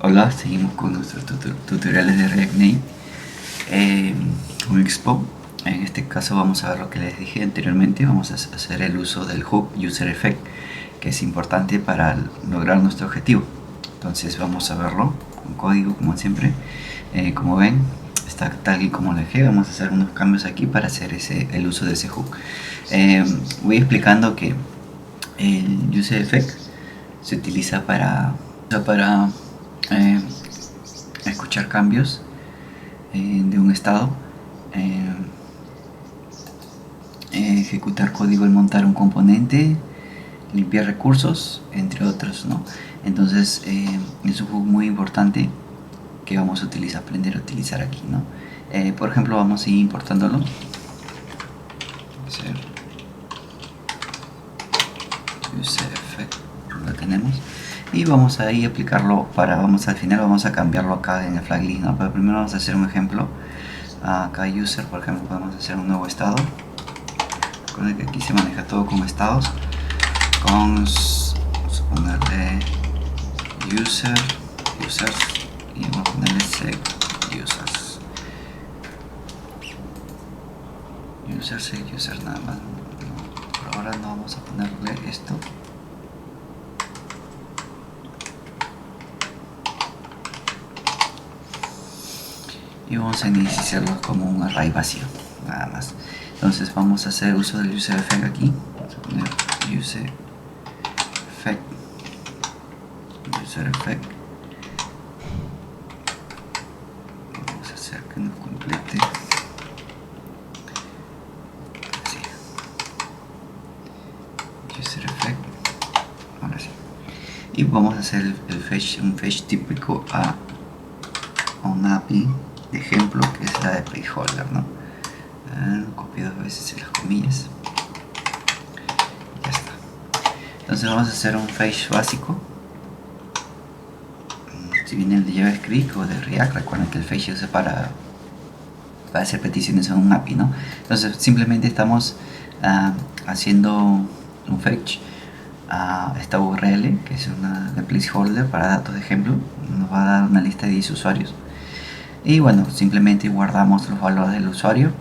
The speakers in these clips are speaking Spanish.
Hola, seguimos con nuestros tutoriales de React Native con Expo. En este caso vamos a ver lo que les dije anteriormente. Vamos a hacer el uso del hook user effect, que es importante para lograr nuestro objetivo. Entonces vamos a verlo con código, como siempre. Como ven, está tal y como lo dejé. Vamos a hacer unos cambios aquí para hacer el uso de ese hook. Voy explicando que el user effect se utiliza para eh, escuchar cambios de un estado, ejecutar código al montar un componente, limpiar recursos, entre otros, ¿no? Entonces es un hook muy importante que vamos a aprender a utilizar aquí, ¿no? Por ejemplo, vamos a ir importándolo. User effect, lo tenemos. Y vamos a ir a aplicarlo al final vamos a cambiarlo acá en el flag list, ¿no? Pero primero vamos a hacer un ejemplo. Acá user, por ejemplo, podemos hacer un nuevo estado. Recuerden que aquí se maneja todo con estados. Vamos a ponerle users y vamos a ponerle seg users nada más. Por ahora no vamos a ponerle esto. Y vamos a iniciarlo como un array vacío, nada más. Entonces vamos a hacer uso del user effect aquí. Vamos a poner user effect. Vamos a hacer que nos complete. Así. User effect. Ahora sí. Y vamos a hacer un fetch típico a una API de ejemplo, que es la de placeholder, ¿no? Copio dos veces en las comillas. Ya está. Entonces vamos a hacer un fetch básico. Si viene el de JavaScript o de React, recuerden que el fetch se usa para hacer peticiones a un API, ¿no? Entonces simplemente estamos haciendo un fetch a esta URL, que es una de placeholder para datos de ejemplo. Nos va a dar una lista de 10 usuarios. Y bueno, simplemente guardamos los valores del usuario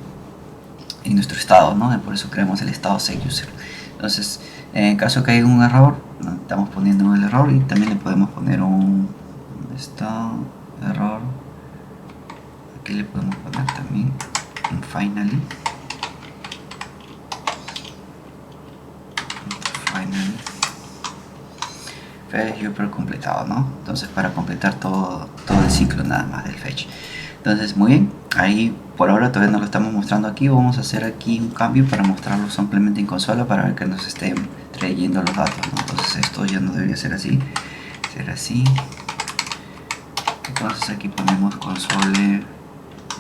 en nuestro estado, ¿no? Por eso creamos el estado setuser. Entonces, en caso que haya un error, estamos poniendo el error y también le podemos poner un estado error. Aquí le podemos poner también un finally. Fetch pero completado, ¿no? Entonces para completar todo el ciclo nada más del fetch. Entonces muy bien, ahí por ahora todavía no lo estamos mostrando aquí. Vamos a hacer aquí un cambio para mostrarlo simplemente en consola para ver que nos esté trayendo los datos, ¿no? Entonces esto ya no debería ser así, entonces aquí ponemos console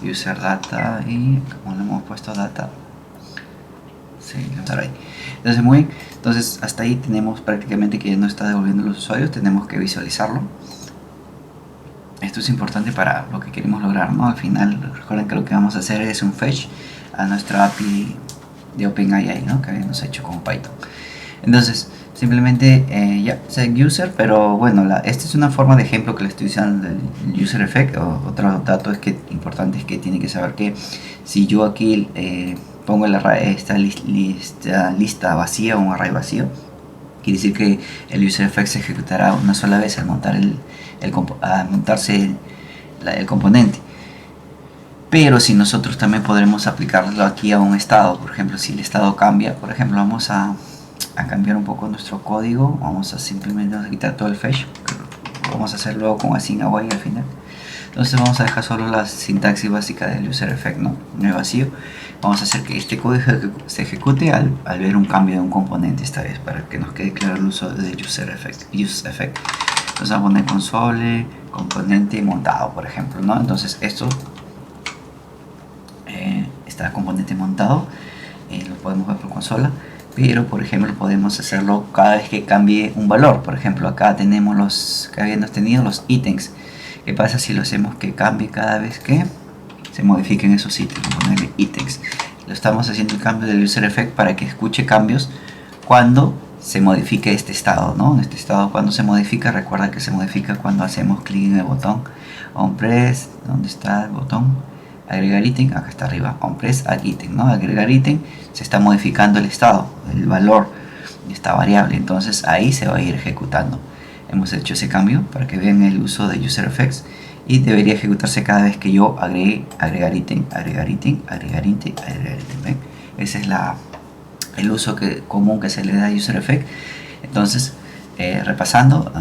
user data y como le hemos puesto data, sí, ahí. Entonces muy bien, entonces hasta ahí tenemos prácticamente que ya no está devolviendo los usuarios. Tenemos que visualizarlo. Esto es importante para lo que queremos lograr, ¿no? Al final recuerden que lo que vamos a hacer es un fetch a nuestra API de OpenAI, ¿no? Que habíamos hecho con Python. Entonces simplemente ya set user, pero bueno, esta es una forma de ejemplo que le estoy usando del user effect. Otro dato importante es que tiene que saber que si yo aquí pongo esta lista vacía, un array vacío, quiere decir que el user effect se ejecutará una sola vez al montarse el componente. Pero si nosotros también podremos aplicarlo aquí a un estado, por ejemplo, si el estado cambia, por ejemplo, vamos a cambiar un poco nuestro código. Vamos a simplemente quitar todo el fetch. Vamos a hacer luego con async away al final. Entonces vamos a dejar solo la sintaxis básica del user effect, ¿no? En el vacío. Vamos a hacer que este código se ejecute al ver un cambio de un componente esta vez, para que nos quede claro el uso del user effect. Entonces vamos a poner console, componente montado, por ejemplo, ¿no? Entonces esto está componente montado, lo podemos ver por consola. Pero por ejemplo podemos hacerlo cada vez que cambie un valor. Por ejemplo acá tenemos los que habíamos tenido los ítems. ¿Qué pasa si lo hacemos que cambie cada vez que se modifiquen esos ítems? Vamos a ponerle ítems. Lo estamos haciendo el cambio del user effect para que escuche cambios cuando se modifique este estado, ¿no? Este estado, cuando se modifica, recuerda que se modifica cuando hacemos clic en el botón onPress. ¿Dónde está el botón? Agregar ítem, acá está arriba, onPress add ítem, ¿no? Agregar ítem, se está modificando el estado, el valor de esta variable, entonces ahí se va a ir ejecutando. Hemos hecho ese cambio para que vean el uso de UserEffects, y debería ejecutarse cada vez que yo agregue agregar ítem, agregar ítem, agregar ítem, agregar ítem. ¿Ven? Ese es el uso común que se le da a UserEffects. Entonces, repasando,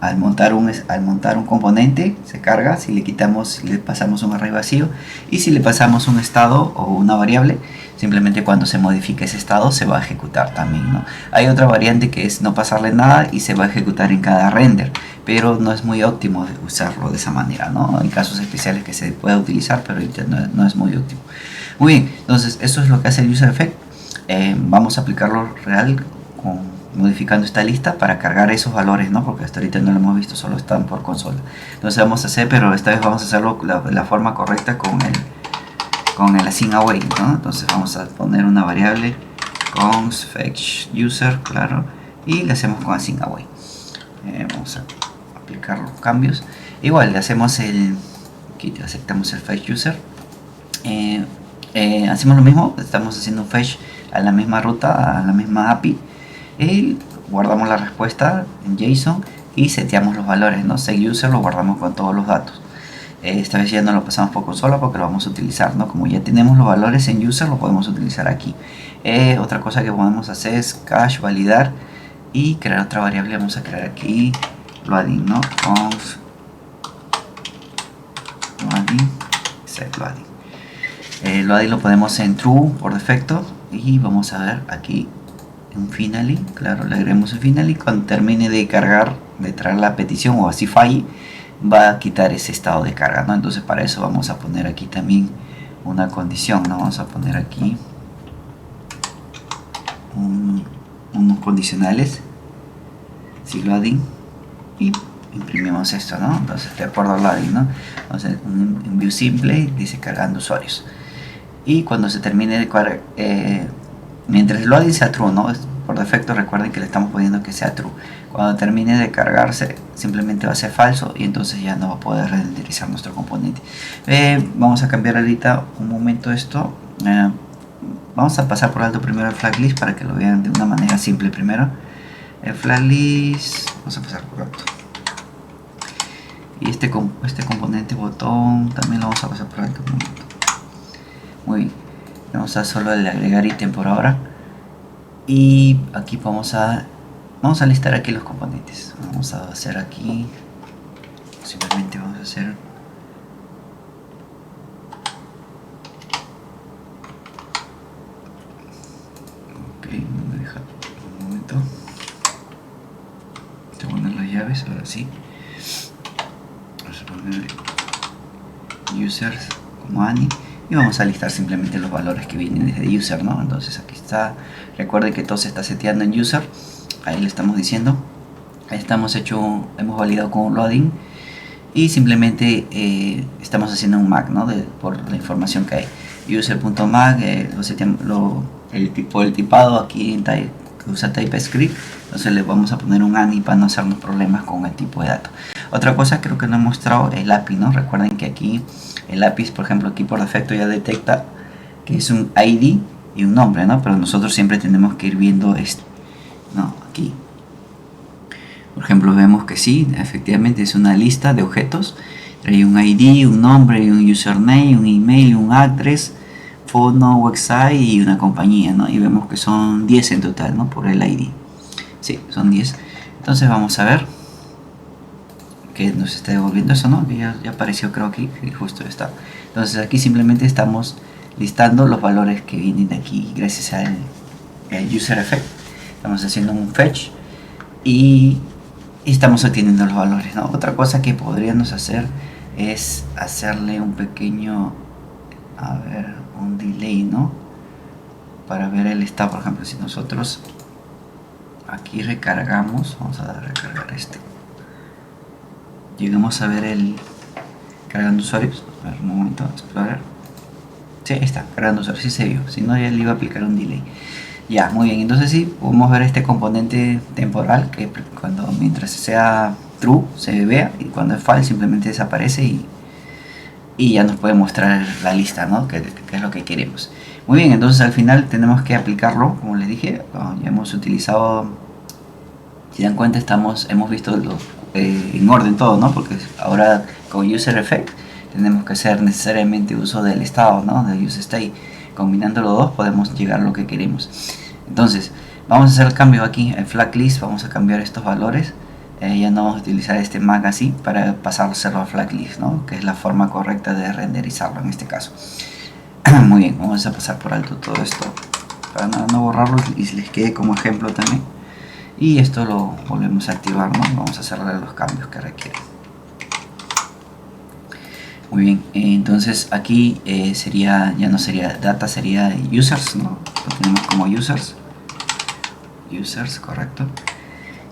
al montar un componente se carga, si le pasamos un array vacío, y si le pasamos un estado o una variable, simplemente cuando se modifique ese estado se va a ejecutar también, ¿no? Hay otra variante que es no pasarle nada y se va a ejecutar en cada render, pero no es muy óptimo usarlo de esa manera, ¿no? Hay casos especiales que se puede utilizar, pero no es muy óptimo. Muy bien, entonces eso es lo que hace el UserEffect. Vamos a aplicarlo real modificando esta lista para cargar esos valores, ¿no? Porque hasta ahorita no lo hemos visto, solo están por consola. Entonces vamos a hacer, pero esta vez vamos a hacerlo la forma correcta con el async away, ¿no? Entonces vamos a poner una variable const fetch user, claro, y le hacemos con async away. Vamos a aplicar los cambios. Igual le hacemos aquí aceptamos el fetch user. Hacemos lo mismo, estamos haciendo un fetch a la misma ruta, a la misma API, y guardamos la respuesta en JSON y seteamos los valores, ¿no? SegUser lo guardamos con todos los datos. Esta vez ya no lo pasamos por consola porque lo vamos a utilizar, ¿no? Como ya tenemos los valores en user, lo podemos utilizar aquí. Otra cosa que podemos hacer es cache, validar y crear otra variable. Vamos a crear aquí loading, ¿no? Const loading, set loading. Loading lo ponemos en true por defecto, y vamos a ver aquí en finally, claro, le agregamos el finally. Cuando termine de cargar, de traer la petición o así falle, va a quitar ese estado de carga, ¿no? Entonces para eso vamos a poner aquí también una condición, ¿no? Vamos a poner aquí unos condicionales, si loading, y imprimimos esto, ¿no? Entonces de acuerdo al loading, ¿no? Entonces un view simple dice cargando usuarios, y cuando se termine de cargar, mientras el loading sea true, ¿no? Por defecto recuerden que le estamos poniendo que sea true. Cuando termine de cargarse simplemente va a ser falso, y entonces ya no va a poder renderizar nuestro componente. Vamos a cambiar ahorita un momento esto. Vamos a pasar por alto primero el flag list para que lo vean de una manera simple primero. El flag list, vamos a pasar por alto. Y este componente botón también lo vamos a pasar por alto un momento. Muy bien, vamos a solo el agregar ítem por ahora, y aquí vamos a listar aquí los componentes. Vamos a hacer aquí, simplemente vamos a hacer no me deja un momento. Te voy a poner las llaves, ahora sí. Vamos a poner users como Annie, y vamos a listar simplemente los valores que vienen desde user, ¿no? Entonces aquí está, recuerden que todo se está seteando en user, ahí le estamos diciendo, ahí hemos validado con un loading, y simplemente estamos haciendo un mag, ¿no? Por la información que hay. User.mag, el tipado aquí que usa TypeScript, entonces le vamos a poner un ANI para no hacernos problemas con el tipo de datos. Otra cosa, creo que no he mostrado el API, ¿no? Recuerden que aquí el API, por ejemplo, aquí por defecto ya detecta que es un ID y un nombre, ¿no? Pero nosotros siempre tenemos que ir viendo esto, ¿no? Aquí, por ejemplo, vemos que sí, efectivamente es una lista de objetos. Hay un ID, un nombre, un username, un email, un address, fono, website y una compañía, ¿no? Y vemos que son 10 en total, ¿no? Por el ID. Sí, son 10. Entonces vamos a ver que nos está devolviendo eso, ¿no? Que ya apareció, creo que justo está. Entonces aquí simplemente estamos listando los valores que vienen de aquí gracias al UserEffect. Estamos haciendo un fetch y estamos obteniendo los valores, ¿no? Otra cosa que podríamos hacer es hacerle un pequeño, un delay, ¿no? Para ver el estado. Por ejemplo, si nosotros aquí recargamos, vamos a recargar llegamos a ver el cargando usuarios. A ver, un momento, explorar. Sí, está cargando usuarios, sí se vio, si no ya le iba a aplicar un delay. Ya, muy bien. Entonces sí, podemos ver este componente temporal que mientras sea true se vea, y cuando es false simplemente desaparece y ya nos puede mostrar la lista, ¿no? Que es lo que queremos. Muy bien, entonces al final tenemos que aplicarlo, como les dije. Ya hemos utilizado, si dan cuenta, hemos visto en orden todo, ¿no? Porque ahora con user effect tenemos que hacer necesariamente uso del estado, ¿no? Del use state. Combinando los dos podemos llegar a lo que queremos. Entonces vamos a hacer el cambio aquí en flag list. Vamos a cambiar estos valores. Ya no vamos a utilizar este mag así para pasárselo a flag list, ¿no? Que es la forma correcta de renderizarlo en este caso. Muy bien, vamos a pasar por alto todo esto para no borrarlo y si les quede como ejemplo también. Y esto lo volvemos a activar, ¿no? Vamos a hacerle los cambios que requieren. Muy bien, entonces aquí ya no sería data, sería users, ¿no? Lo tenemos como users, correcto.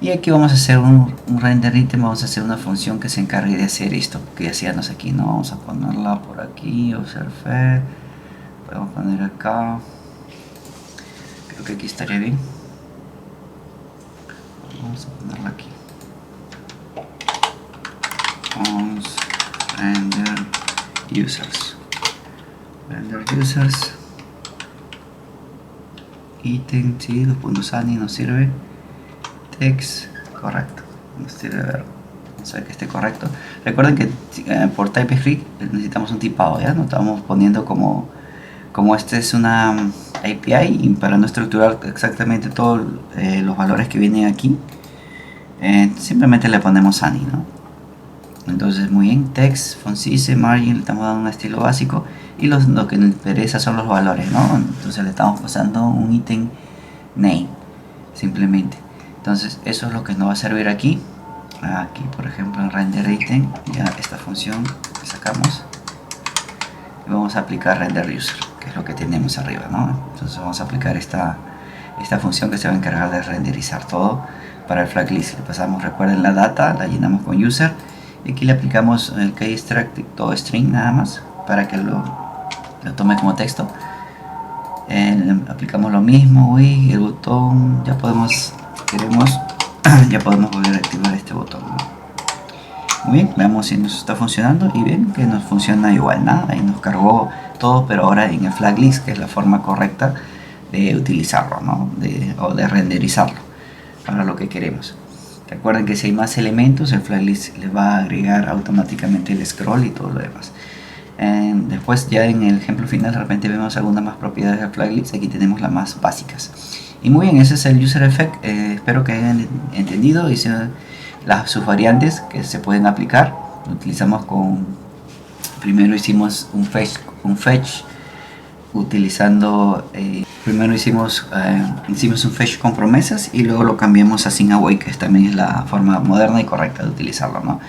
Y aquí vamos a hacer un render item, vamos a hacer una función que se encargue de hacer esto que hacíamos aquí, ¿no? Vamos a ponerla por aquí, observe, podemos poner acá, creo que aquí estaría bien. Vamos a ponerla aquí. Vamos render users, item, sí, los puntos ani nos sirve, text, correcto, nos sirve, vamos a ver que esté correcto. Recuerden que por TypeScript necesitamos un tipado, ya no estamos poniendo como este es una API y para no estructurar exactamente todos los valores que vienen aquí, simplemente le ponemos ani, ¿no? Entonces muy bien, text, font-size, margin, le estamos dando un estilo básico y lo que nos interesa son los valores, ¿no? Entonces le estamos pasando un item name simplemente. Entonces eso es lo que nos va a servir aquí. Aquí por ejemplo en render item, ya esta función que sacamos y vamos a aplicar render user, que es lo que tenemos arriba, ¿no? Entonces vamos a aplicar esta función que se va a encargar de renderizar todo para el flag list. Le pasamos, recuerden, la data, la llenamos con user. Y aquí le aplicamos el key extract todo string nada más para que lo tome como texto. Aplicamos lo mismo y el botón ya podemos, queremos, ya podemos volver a activar este botón, ¿no? Muy bien, veamos si nos está funcionando y ven que nos funciona igual, nada, ahí nos cargó todo, pero ahora en el flag list, que es la forma correcta de utilizarlo, ¿no? O de renderizarlo para lo que queremos. Recuerden que si hay más elementos, el flag list le va a agregar automáticamente el scroll y todo lo demás. Después ya en el ejemplo final de repente vemos algunas más propiedades del flag list. Aquí tenemos las más básicas. Y muy bien, ese es el user effect. Espero que hayan entendido y sean sus variantes que se pueden aplicar. Lo utilizamos primero hicimos un fetch utilizando primero hicimos un fetch con promesas y luego lo cambiamos a sync await, que también es la forma moderna y correcta de utilizarlo, ¿no?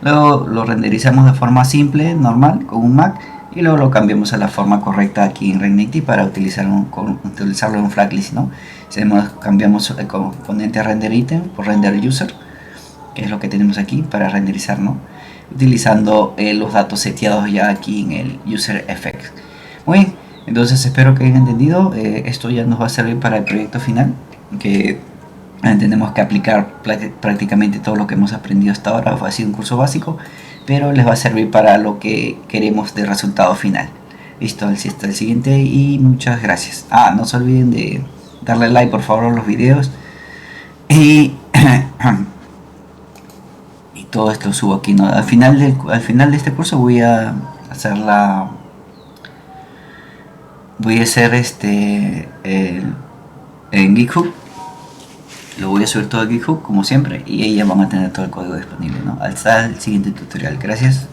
Luego lo renderizamos de forma simple, normal, con un Mac, y luego lo cambiamos a la forma correcta aquí en Reignity para utilizarlo en un flag list, ¿no? Cambiamos el componente render item por render user, que es lo que tenemos aquí para renderizar, ¿no? Utilizando los datos seteados ya aquí en el user effect. Muy bien, entonces espero que hayan entendido. Esto ya nos va a servir para el proyecto final, que tenemos que aplicar prácticamente todo lo que hemos aprendido hasta ahora. Ha sido un curso básico, pero les va a servir para lo que queremos de resultado final. Listo, hasta el siguiente y muchas gracias. No se olviden de darle like por favor a los videos y todo esto lo subo aquí, ¿no? Al final de este curso voy a hacer en GitHub. Lo voy a subir todo a GitHub como siempre y ahí ya van a tener todo el código disponible, ¿no? Hasta el siguiente tutorial. Gracias.